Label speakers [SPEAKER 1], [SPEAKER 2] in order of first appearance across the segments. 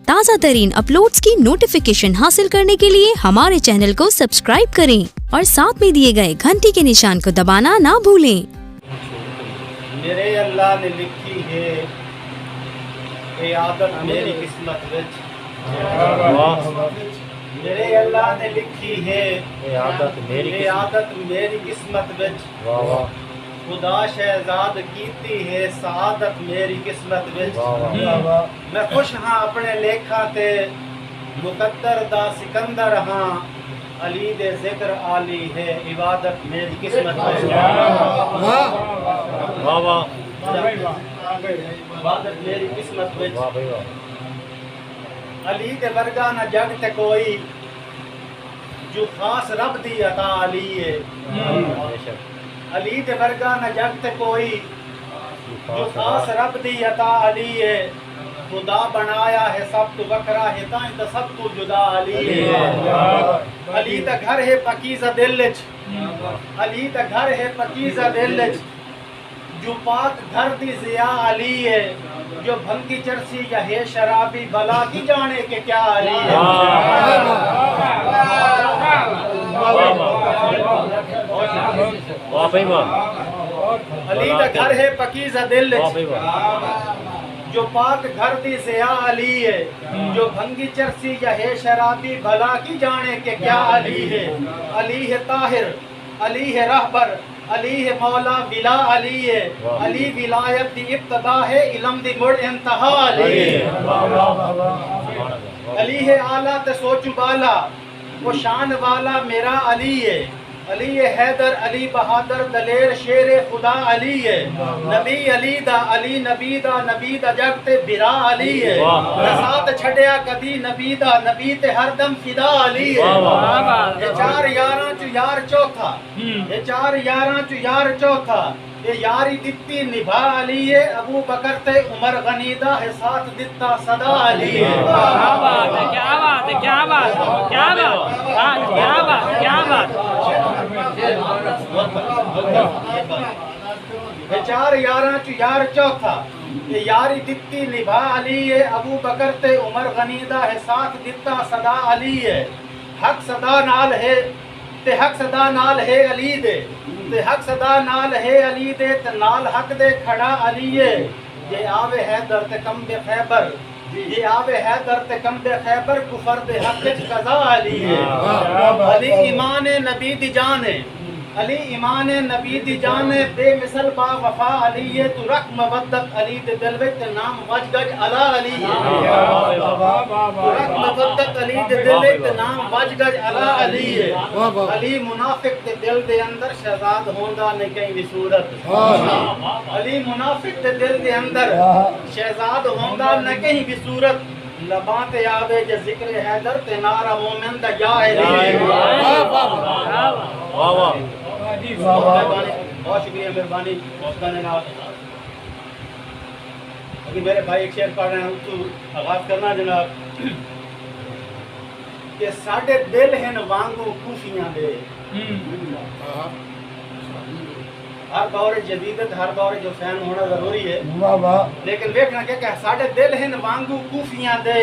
[SPEAKER 1] تازہ ترین اپلوڈز کی نوٹیفیکیشن حاصل کرنے کے لیے ہمارے چینل کو سبسکرائب کریں اور ساتھ میں دیے گئے گھنٹی کے نشان کو دبانا نہ بھولیں۔
[SPEAKER 2] میرے اللہ نے لکھی ہے اے عادت میری قسمت وچ، میرے اللہ نے لکھی ہے اے عادت میری قسمت وچ، خدا شہزاد کیتی ہے سعادت میری قسمت وچ، میں خوش ہاں اپنے لیکھاں تے مقدر دا سکندر ہاں، علی دے ذکر عالی ہے عبادت میری قسمت وچ، عبادت میری قسمت وچ، علی دے ورگا نہ جگ تے کوئی، جو خاص رب دی عطا علی ہے، علی دے ورگا نہ جگ تے کوئی، جو خاص رب دی عطا علی ہے، خدا بنایا ہے سب تو وکرا ہے تائیں تو سب تو جدا علی ہے، علی دا گھر ہے پاکیزہ دل وچ، علی دا گھر ہے پاکیزہ دل وچ، جو پاک گھر دی ضیا علی ہے، جو بھنگی چرسی یا ہے شرابی بلا کی جانے کے کیا علی ہے، علی دا گھر ہے پاکیزہ دل وچ، جو پاک گھر دی ضیا علی ہے، جو بھنگی چرسی یا ہے شرابی بھلا کی جانے کے کیا علی ہے، علی ہے طاہر، علی ہے رہبر، علی ہے مولا ولا علی ہے، علی ولایت دی ابتدا ہے علم دی مڑ انتہا علی ہے، علی ہے اعلیٰ تے سوچ بالا، وہ شان والا میرا علی ہے، علی حیدر علی بہادر دلیر شیر خدا علی ہے، نبی علی دا علی نبی دا نبی دا جگ تے برا علی ہے، نسات چھڑیا کدی نبی دا نبی تے ہر دم فدا علی ہے، یہ چار یاراں چو یار چوتھا، یہ چار یاراں چو یار چوتھا، یہ یاری دتی نبھا علی ہے، ابو بکر تے عمر غنی دا ہے ساتھ دتا صدا علی ہے،
[SPEAKER 3] کیا بات ہے، کیا بات ہے، کیا بات ہے، کیا بات، کیا بات، کیا بات،
[SPEAKER 2] یہ چار یاراں چو یار چوتھا، یہ یاری دتی نبھا علی ہے، ابو بکر تے عمر غنی دا ہے ساتھ دتا صدا علی ہے، حق صدا نال ہے تے حق صدا نال ہے علی دے، تے حق صدا نال ہے علی دے تے نال حق دے کھڑا علی ہے، یہ آوے حیدر تے کم بے خیبر، یہ آوے حیدر تے کم بے خیبر، کفر دے حق وچ قضا علی ہے، علی ایمان نبی دی جان ہے، علی ایمان نبی دی جان ہے، بے مثل با وفا علی ہے، تو رکھ مودت علی دے دل وچ تے نام وج گج علا علی ہے، تو رکھ مودت علی دے دل وچ تے نام وج گج علا علی ہے، علی منافق دے دل دے اندر شہزاد ہوندا نہیں کہیں بھی صورت، علی منافق دے دل دے اندر شہزاد ہوندا نہ کہیں بھی صورت، لباں تے آوے جے ذکر حیدر تے نعرہ مومن دا یا علی، بہت شکریہ مہربانی ابھی میرے بھائی ایک شعر پڑھ رہے ہیں تو آغاز کرنا جناب کہ ساڈے دل ہیں وانگو کوفیاں دے، ہر دور جدیدت ہر دور جو فین ہونا ضروری ہے، لیکن دیکھنا کہ ساڈے دل ہیں وانگو کوفیاں دے،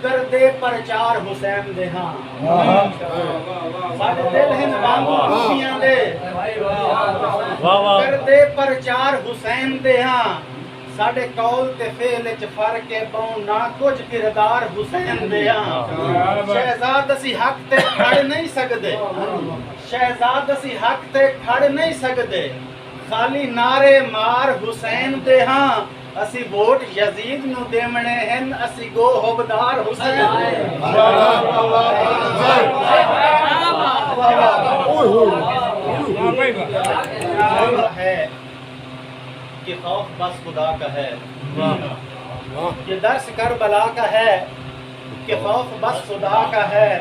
[SPEAKER 2] کردے پرچار حسین دے ہاں، ساڈے دل ہیں وانگو کوفیاں دے، کردے پرچار حسین دے ہاں، ساڈے قول تے فعل وچ فرق ہے بہوں نہ کچھ کردار حسین دے ہاں، شہزاد اسی حق تے کھڑ نہیں سکدے، شہزاد اسی حق تے کھڑ نہیں سکدے، خالی نعرے مار حسین دے ہاں، اسی ووٹ یزید نو دیمنے ہیں، اسی گو حبدار حسین ہے کہ خوف بس خدا کا ہے، یہ درس کربلا کا ہے کہ خوف بس خدا کا ہے،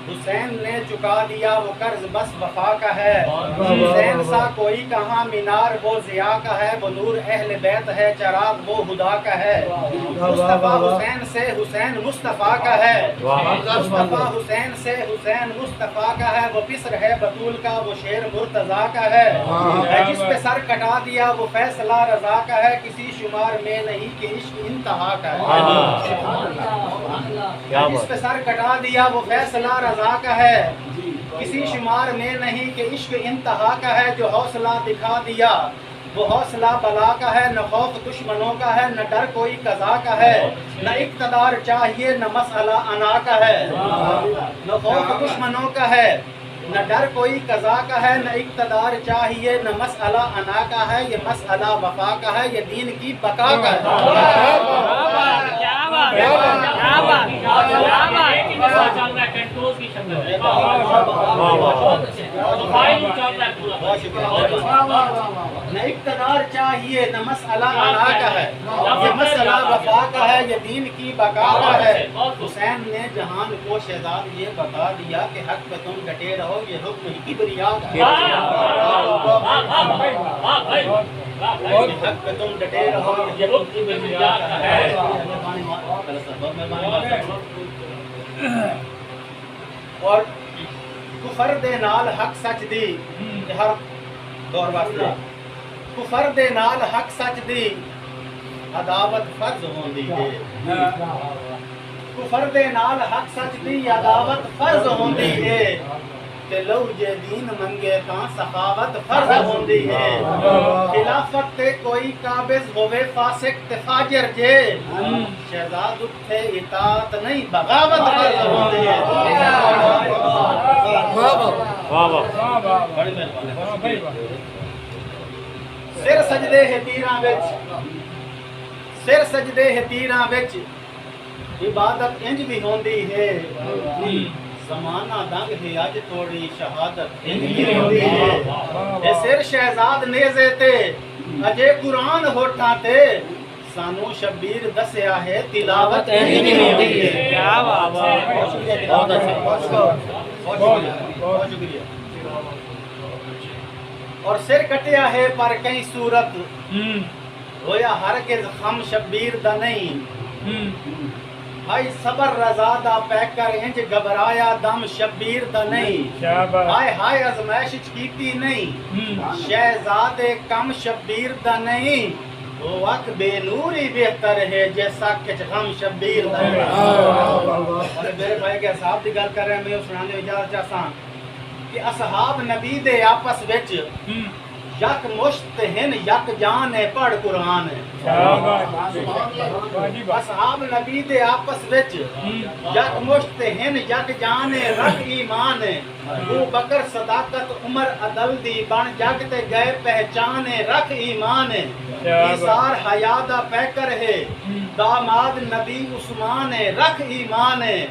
[SPEAKER 2] حسین نے چکا دیا وہ قرض بس وفا کا ہے، حسین سا کوئی کہاں مینار وہ ضیا کا ہے، وہ نور اہل بیت ہے چراغ وہ خدا کا ہے، مصطفیٰ حسین سے حسین مصطفیٰ کا ہے، مصطفیٰ حسین سے حسین مصطفیٰ کا ہے، وہ پسر ہے بطول کا وہ شیر مرتضیٰ کا ہے، جس پہ سر کٹا دیا وہ فیصلہ رضا کا ہے، کسی شمار میں نہیں کہ عشق انتہا کا ہے، جس پہ سر کٹا دیا وہ فیصلہ رضا کا ہے، کسی شمار میں نہیں کہ عشق انتہا کا ہے، جو حوصلہ دکھا دیا وہ حوصلہ بلا کا ہے، نہ خوف دشمنوں کا ہے، نہ ڈر کوئی قضا کا ہے، نہ اقتدار چاہیے نہ مسئلہ انا کا ہے، نہ خوف دشمنوں کا ہے، نہ ڈر کوئی قضا کا ہے، نہ اقتدار چاہیے نہ مسئلہ انا کا ہے، یہ مسئلہ وفا کا ہے، یہ دین کی بقا کا ہے۔
[SPEAKER 3] کیا بات ہے، کیا بات، کیا بات۔
[SPEAKER 2] نہ اقتدار چاہیے نہ مسئلہ انا کا ہے، یہ مسئلہ وفا کا ہے، یہ دین کی بقا کا ہے۔ حسین نے جہان کو شہزاد یہ بتا دیا کہ حق پہ تم ڈٹے رہو، یہ حکم ہی کبریا کا ہے، حق پہ تم ڈٹے رہو، یہ حکم کبریا کا ہے۔ اور کفر دے نال حق سچ دی، ہر دور واسطے کفر دے نال حق سچ دی عداوت فرض ہوندی ہے، کفر دے نال حق سچ دی عداوت فرض ہوندی ہے، کہ لو جے دین منگے تاں سخاوت فرض ہوندی ہے، خلافت تے کوئی قابض ہوئے فاسق تے فاجر جے، شہزاد اٹھے اطاعت نہیں بغاوت فرض ہوندی ہے۔ سر سجدے ہے تیراں وچ، سر سجدے ہے تیراں وچ، عبادت انج بھی ہوندی ہے، زمانہ دنگ ہے اج توڑی شہادت انج بھی ہوندی ہے۔ اے سر شہزاد نیزے تے اجے قرآن ہوٹھاں تے، سانو شبیر دسیا ہے تلاوت انج بھی ہوندی ہے۔
[SPEAKER 3] کیا بات ہے،
[SPEAKER 2] بہت شکریہ، بہت اچھا، بہت شکریہ۔ اور سر کٹیا ہے پر کئی صورت، ہویا ہرگز خم شبیر دا نہیں، ہائی صبر رضا دا پیکر انج گھبرایا دم شبیر دا نہیں، ہائے ہائے ازمائش کیتی نہیں، شہزادے کم شبیر دا نہیں، وہ وقت بے نوری بہتر ہے جیسا کچھ غم شبیر دا نہیں۔ اور میرے بھائی کے اصحاب دی گل کر رہے ہیں، میں سنانے اجازت چاہتا ہوں کہ اصحاب نبی دے آپس وچ یک مشت ہن یک جان ہے پڑھ قرآن ہے، اصحاب نبی دے آپس وچ یک مشت ہن یک جان ہے رکھ ایمان ہے، ابو بکر صداقت عمر عدل دی بن جگ تے گئے پہچان ہے رکھ ایمان ہے، ایثار حیا دا پیکر ہے داماد نبی عثمان ہے رکھ ایمان ہے،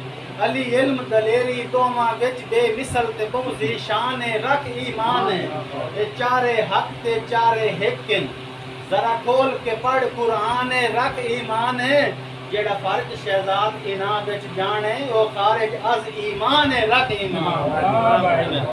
[SPEAKER 2] علی علم دلیری دوواں وچ بے مثل تے بغضی شان ہے رکھ ایمان ہے، اے چارے حق تے چارے حکن ذرا کھول کے پڑھ قرآن ہے رکھ ایمان ہے، جیڑا فرق شہزاد انہاں وچ جانے او خارج از ایمان ہے رکھ ایمان۔